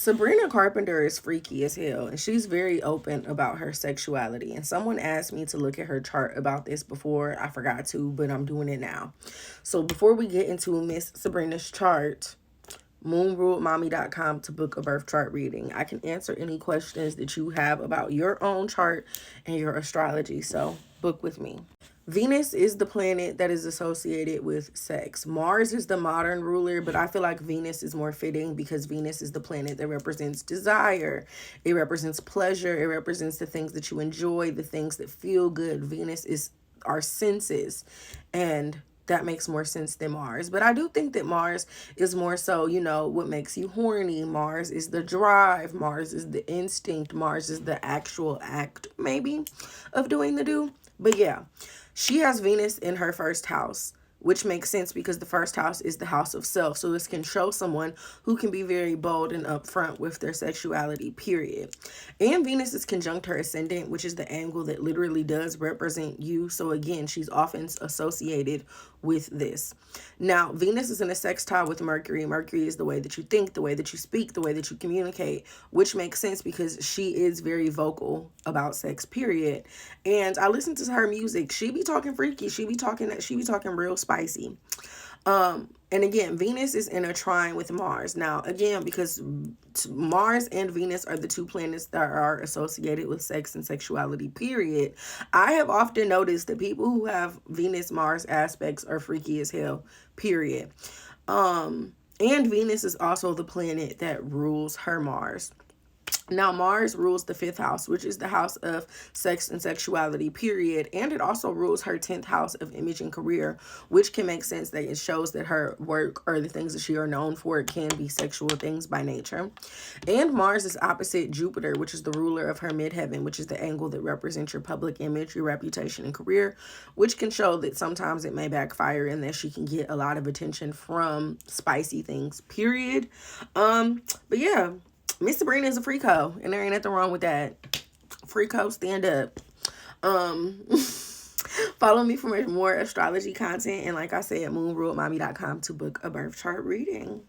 Sabrina Carpenter is freaky as hell, and she's very open about her sexuality. And someone asked me to look at her chart about this before. I forgot to, but I'm doing it now. So before we get into Miss Sabrina's chart, moonruledmommy.com to book a birth chart reading. I can answer any questions that you have about your own chart and your astrology. So book with me. Venus is the planet that is associated with sex. Mars is the modern ruler, but I feel like Venus is more fitting because Venus is the planet that represents desire. It represents pleasure. It represents the things that you enjoy, the things that feel good. Venus is our senses, and that makes more sense than Mars. But I do think that Mars is more so, what makes you horny. Mars is the drive. Mars is the instinct. Mars is the actual act, maybe, of doing the do. But yeah, she has Venus in her first house, which makes sense because the first house is the house of self. So this can show someone who can be very bold and upfront with their sexuality, period. And Venus is conjunct her ascendant, which is the angle that literally does represent you. So again, she's often associated with this. Now, Venus is in a sextile with Mercury. Mercury is the way that you think, the way that you speak, the way that you communicate, which makes sense because she is very vocal about sex, period. And I listen to her music. She be talking freaky. She be talking real spicy. And again, Venus is in a trine with Mars. Now, again, because Mars and Venus are the two planets that are associated with sex and sexuality, period. I have often noticed that people who have Venus-Mars aspects are freaky as hell, period. And Venus is also the planet that rules her Mars. Now, Mars rules the 5th house, which is the house of sex and sexuality, period. And it also rules her 10th house of image and career, which can make sense that it shows that her work or the things that she are known for can be sexual things by nature. And Mars is opposite Jupiter, which is the ruler of her midheaven, which is the angle that represents your public image, your reputation, and career, which can show that sometimes it may backfire and that she can get a lot of attention from spicy things, period. But yeah. Miss Sabrina is a freak hoe, and there ain't nothing wrong with that. Freak hoe, stand up. Follow me for more astrology content, and like I said, moonruledmommy.com to book a birth chart reading.